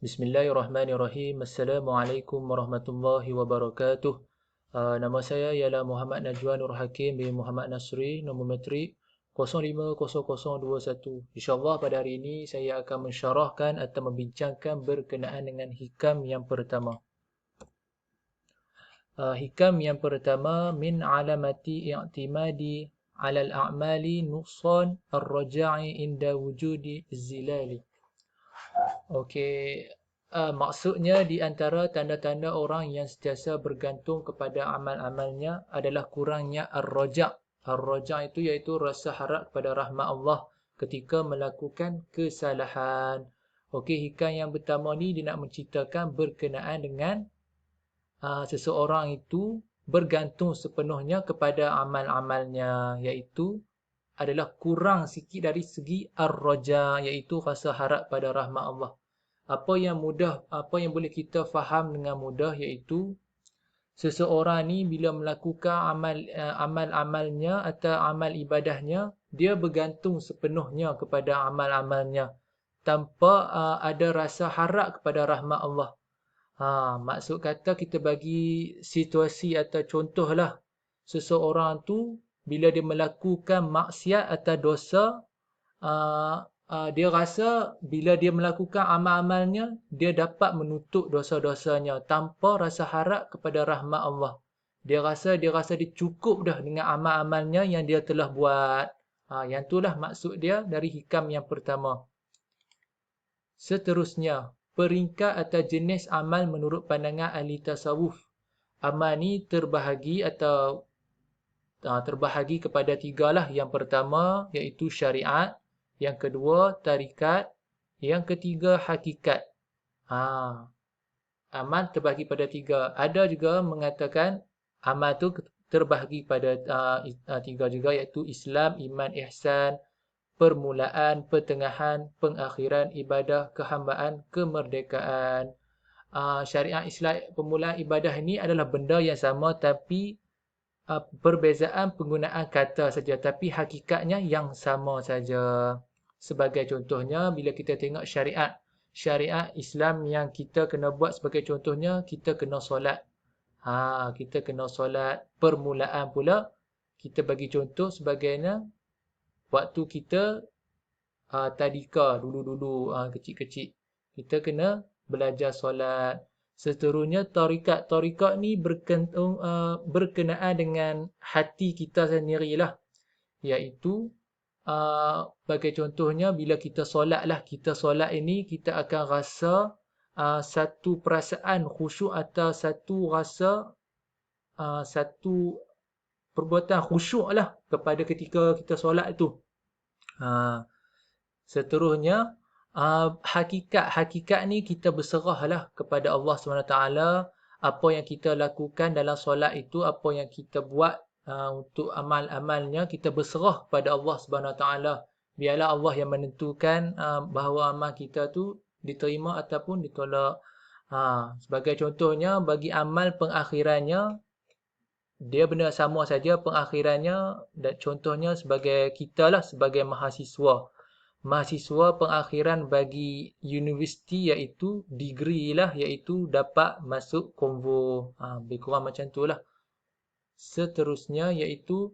Bismillahirrahmanirrahim. Assalamualaikum warahmatullahi wabarakatuh. Nama saya ialah Muhammad Najwan Nur Hakim bin Muhammad Nasri, nombor metrik 050021. InsyaAllah pada hari ini saya akan mensyarahkan atau membincangkan berkenaan dengan hikam yang pertama. Hikam yang pertama, min alamati i'timadi alal a'mali nuqsan ar-raja'i inda wujudi zilali. Okey, maksudnya di antara tanda-tanda orang yang sentiasa bergantung kepada amal-amalnya adalah kurangnya ar-raja'. Ar-raja' itu iaitu rasa harap kepada rahmat Allah ketika melakukan kesalahan. Okey, hikam yang pertama ni dia nak menceritakan berkenaan dengan seseorang itu bergantung sepenuhnya kepada amal-amalnya, iaitu adalah kurang sikit dari segi ar-raja, iaitu rasa harap pada rahmat Allah. Apa yang boleh kita faham dengan mudah, iaitu seseorang ni bila melakukan amal-amalnya atau amal ibadahnya, dia bergantung sepenuhnya kepada amal-amalnya tanpa ada rasa harap kepada rahmat Allah. Maksud kata kita bagi situasi atau contohlah, seseorang tu bila dia melakukan maksiat atau dosa, dia rasa bila dia melakukan amal-amalnya, dia dapat menutup dosa-dosanya tanpa rasa harap kepada rahmat Allah. Dia rasa dia cukup dah dengan amal-amalnya yang dia telah buat. Yang itulah maksud dia dari hikam yang pertama. Seterusnya, peringkat atau jenis amal menurut pandangan ahli tasawuf. Amal ni terbahagi kepada tiga lah. Yang pertama iaitu syariat, yang kedua tarikat, yang ketiga hakikat. Amal terbahagi pada tiga. Ada juga mengatakan amal tu terbahagi pada tiga juga, iaitu Islam, iman, ihsan, permulaan, pertengahan, pengakhiran, ibadah, kehambaan, kemerdekaan. Syariat Islam, permulaan ibadah ini adalah benda yang sama, tapi perbezaan penggunaan kata saja, tapi hakikatnya yang sama saja. Sebagai contohnya, bila kita tengok syariat Islam yang kita kena buat, sebagai contohnya kita kena solat. Kita kena solat. Permulaan pula kita bagi contoh sebagainya waktu kita tadika dulu-dulu kecil-kecil, kita kena belajar solat. Seterusnya tarikat. Tarikat ni berkenaan dengan hati kita sendirilah, iaitu bagi contohnya bila kita solat ini kita akan rasa satu perasaan khusyuk atau satu perbuatan khusyuk lah kepada ketika kita solat itu. Seterusnya hakikat ni kita berserahlah kepada Allah SWT. Apa yang kita lakukan dalam solat itu, apa yang kita buat untuk amal-amalnya, kita berserah kepada Allah SWT. Biarlah Allah yang menentukan bahawa amal kita tu diterima ataupun ditolak. Sebagai contohnya, bagi amal pengakhirannya, dia benda sama saja pengakhirannya. Dan contohnya sebagai kita lah, sebagai mahasiswa pengakhiran bagi universiti iaitu degree lah, iaitu dapat masuk konvo. Lebih kurang macam tu lah. Seterusnya iaitu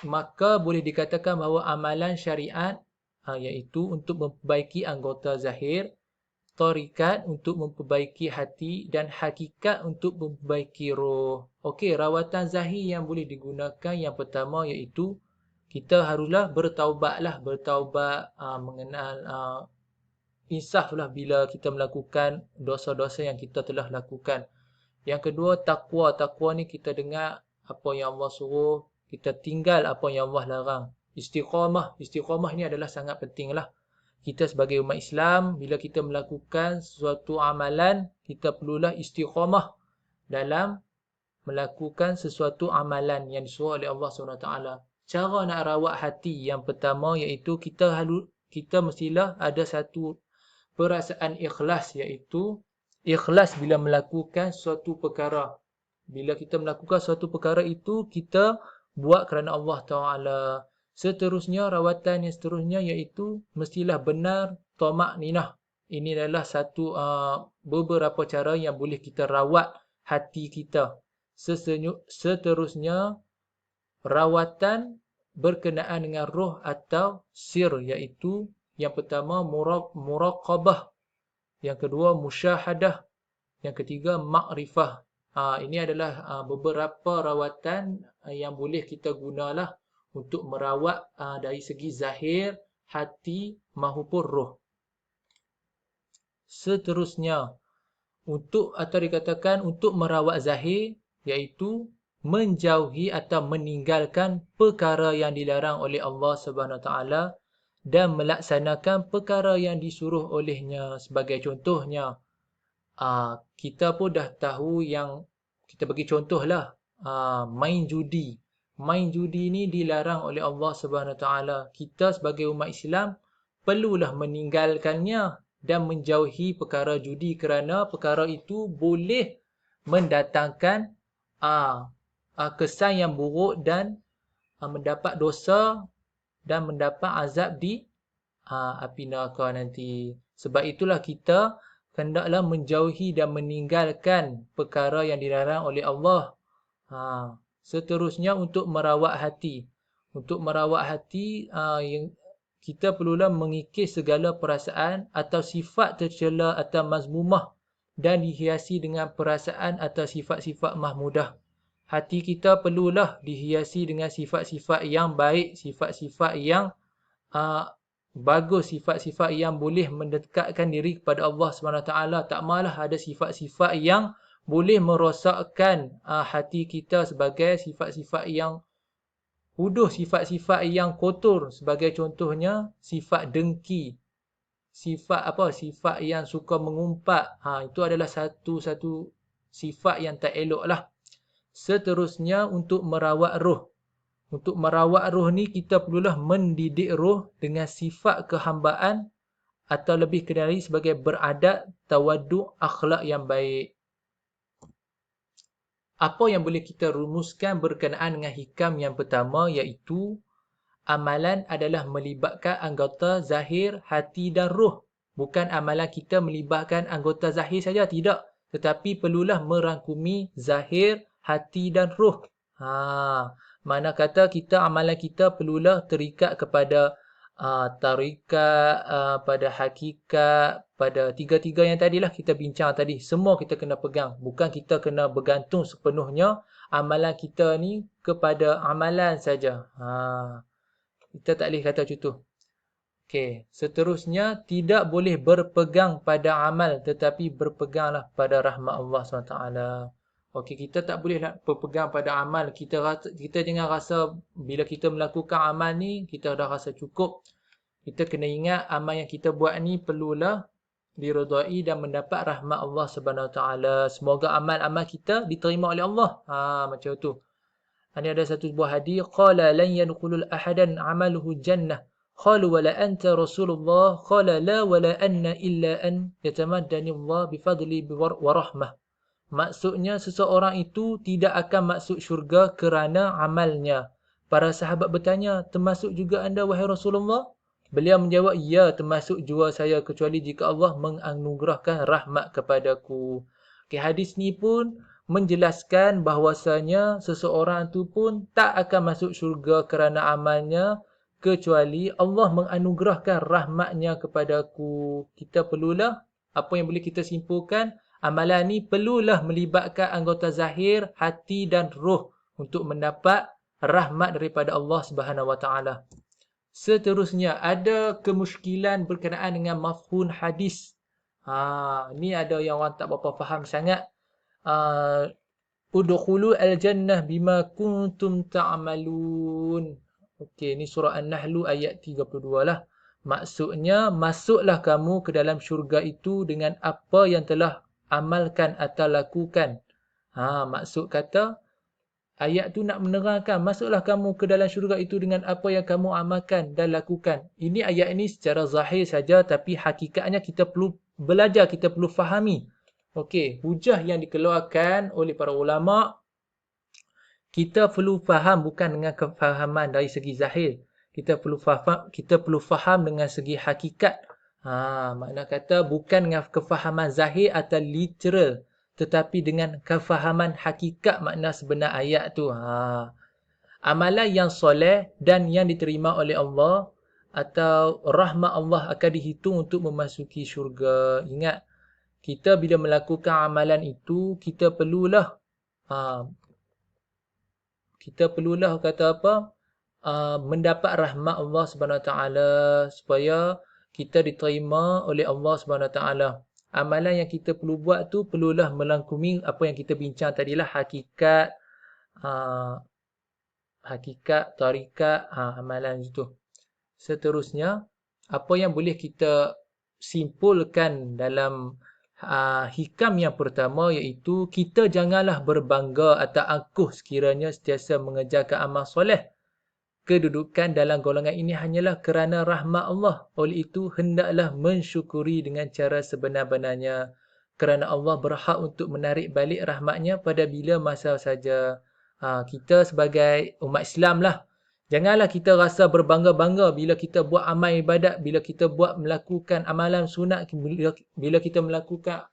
maka boleh dikatakan bahawa amalan syariat iaitu untuk memperbaiki anggota zahir, tarikat untuk memperbaiki hati, dan hakikat untuk memperbaiki roh. Okey, rawatan zahir yang boleh digunakan yang pertama iaitu kita haruslah bertaubat, mengenal insaf lah bila kita melakukan dosa-dosa yang kita telah lakukan. Yang kedua, takwa. Takwa ni kita dengar apa yang Allah suruh, kita tinggal apa yang Allah larang. Istiqamah ni adalah sangat penting lah. Kita sebagai umat Islam, bila kita melakukan sesuatu amalan, kita perlulah istiqamah dalam melakukan sesuatu amalan yang disuruh oleh Allah SWT. Cara nak rawat hati yang pertama iaitu kita mestilah ada satu perasaan ikhlas, iaitu ikhlas bila melakukan suatu perkara. Bila kita melakukan suatu perkara itu, kita buat kerana Allah Ta'ala. Seterusnya, rawatan yang seterusnya iaitu mestilah benar tamak ninah, Ini adalah satu beberapa cara yang boleh kita rawat hati kita. Seterusnya, rawatan berkenaan dengan roh atau sir, iaitu yang pertama muraqabah, yang kedua musyahadah, yang ketiga makrifah. Ini adalah beberapa rawatan yang boleh kita gunalah untuk merawat dari segi zahir, hati maupun roh. Seterusnya, atau dikatakan untuk merawat zahir, iaitu menjauhi atau meninggalkan perkara yang dilarang oleh Allah Subhanahu Wa Taala dan melaksanakan perkara yang disuruh olehnya. Sebagai contohnya, kita pun dah tahu yang kita bagi contohlah, main judi. Main judi ni dilarang oleh Allah Subhanahu Wa Taala. Kita sebagai umat Islam perlulah meninggalkannya dan menjauhi perkara judi, kerana perkara itu boleh mendatangkan kesan yang buruk dan mendapat dosa dan mendapat azab di api neraka nanti. Sebab itulah kita hendaklah menjauhi dan meninggalkan perkara yang dilarang oleh Allah. Seterusnya, untuk merawat hati. Untuk merawat hati, kita perlulah mengikis segala perasaan atau sifat tercela atau mazmumah dan dihiasi dengan perasaan atau sifat-sifat mahmudah. Hati kita perlulah dihiasi dengan sifat-sifat yang baik, sifat-sifat yang bagus, sifat-sifat yang boleh mendekatkan diri kepada Allah SWT. Tak malah ada sifat-sifat yang boleh merosakkan hati kita, sebagai sifat-sifat yang sifat-sifat yang kotor. Sebagai contohnya, sifat dengki, sifat yang suka mengumpat. Itu adalah satu sifat yang tak elok lah. Seterusnya, untuk merawat roh. Untuk merawat roh ni, kita perlulah mendidik roh dengan sifat kehambaan, atau lebih kenali sebagai beradab, tawaduk, akhlak yang baik. Apa yang boleh kita rumuskan berkenaan dengan hikam yang pertama, iaitu amalan adalah melibatkan anggota zahir, hati dan roh. Bukan amalan kita melibatkan anggota zahir saja, tidak. Tetapi perlulah merangkumi zahir, hati dan roh. Mana kata amalan kita perlulah terikat kepada tarikat, pada hakikat, pada tiga-tiga yang tadilah kita bincang tadi. Semua kita kena pegang. Bukan kita kena bergantung sepenuhnya amalan kita ni kepada amalan saja. Kita tak boleh kata macam tu. Okey, seterusnya, tidak boleh berpegang pada amal, tetapi berpeganglah pada rahmat Allah SWT. Okey, kita tak boleh berpegang pada amal. Kita jangan rasa bila kita melakukan amal ni, kita dah rasa cukup. Kita kena ingat amal yang kita buat ni perlulah diredai dan mendapat rahmat Allah Subhanahu Wa Taala. Semoga amal-amal kita diterima oleh Allah. Macam tu. Ini ada satu buah hadis, qala lan yadkhulul ahadan amaluhu jannah. Qalu wala anta Rasulullah, qala la wala anna illa an yatamaddani Allah bifadli wa rahmah. Maksudnya, seseorang itu tidak akan masuk syurga kerana amalnya. Para sahabat bertanya, termasuk juga anda wahai Rasulullah? Beliau menjawab, ya, termasuk juga saya, kecuali jika Allah menganugerahkan rahmat kepadaku. Okay, hadis ni pun menjelaskan bahawasanya seseorang tu pun tak akan masuk syurga kerana amalnya, kecuali Allah menganugerahkan rahmatnya kepadaku. Kita perlulah, apa yang boleh kita simpulkan, amalan ni perlulah melibatkan anggota zahir, hati dan roh untuk mendapat rahmat daripada Allah Subhanahu Wa Taala. Seterusnya, ada kemusykilan berkenaan dengan mafhum hadis. Ni ada yang orang tak berapa faham sangat. Udkhulu al-jannah bima kuntum ta'malun. Okey, ni surah An-Nahl ayat 32 lah. Maksudnya, masuklah kamu ke dalam syurga itu dengan apa yang telah amalkan atau lakukan. Maksud kata, ayat tu nak menerangkan, masuklah kamu ke dalam syurga itu dengan apa yang kamu amalkan dan lakukan. Ini ayat ini secara zahir saja, tapi hakikatnya kita perlu belajar, kita perlu fahami. Okey, hujah yang dikeluarkan oleh para ulama, kita perlu faham bukan dengan kefahaman dari segi zahir. Kita perlu faham dengan segi hakikat. Makna kata bukan dengan kefahaman zahir atau literal, tetapi dengan kefahaman hakikat makna sebenar ayat tu. Amalan yang soleh dan yang diterima oleh Allah atau rahmat Allah akan dihitung untuk memasuki syurga. Ingat, kita bila melakukan amalan itu, ah, kita perlulah kata apa? Mendapat rahmat Allah Subhanahu Wa Taala supaya kita diterima oleh Allah Subhanahu Wa Taala. Amalan yang kita perlu buat tu perlulah melangkumi apa yang kita bincang tadilah, hakikat, ah, hakikat, tarikat, amalan itu. Seterusnya, apa yang boleh kita simpulkan dalam hikam yang pertama, iaitu kita janganlah berbangga atau angkuh sekiranya sentiasa mengerjakan amal soleh. Kedudukan dalam golongan ini hanyalah kerana rahmat Allah. Oleh itu, hendaklah mensyukuri dengan cara sebenar-benarnya. Kerana Allah berhak untuk menarik balik rahmatnya pada bila masa saja. Kita sebagai umat Islam lah, janganlah kita rasa berbangga-bangga bila kita buat amal ibadat, bila kita melakukan amalan sunat, bila kita melakukan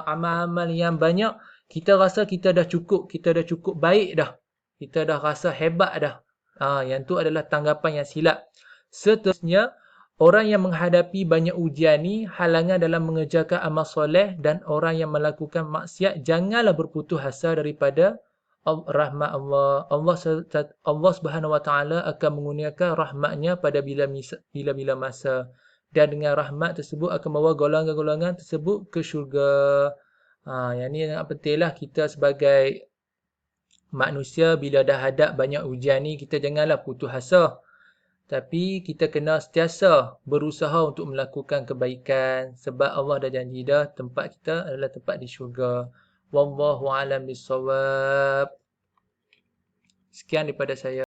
amal-amal yang banyak, kita rasa kita dah cukup baik dah. Kita dah rasa hebat dah. Yang tu adalah tanggapan yang silap. Seterusnya, orang yang menghadapi banyak ujian ni, halangan dalam mengerjakan amal soleh dan orang yang melakukan maksiat, janganlah berputus asa daripada rahmat Allah. Allah Subhanahu Wa Taala akan mengurniakan rahmatnya pada bila-bila masa. Dan dengan rahmat tersebut akan membawa golongan-golongan tersebut ke syurga. Yang ni sangat penting lah, kita sebagai manusia bila dah hadap banyak ujian ni, kita janganlah putus asa. Tapi kita kena sentiasa berusaha untuk melakukan kebaikan. Sebab Allah dah janji dah, tempat kita adalah tempat di syurga. Wallahu a'lam bissawab. Sekian daripada saya.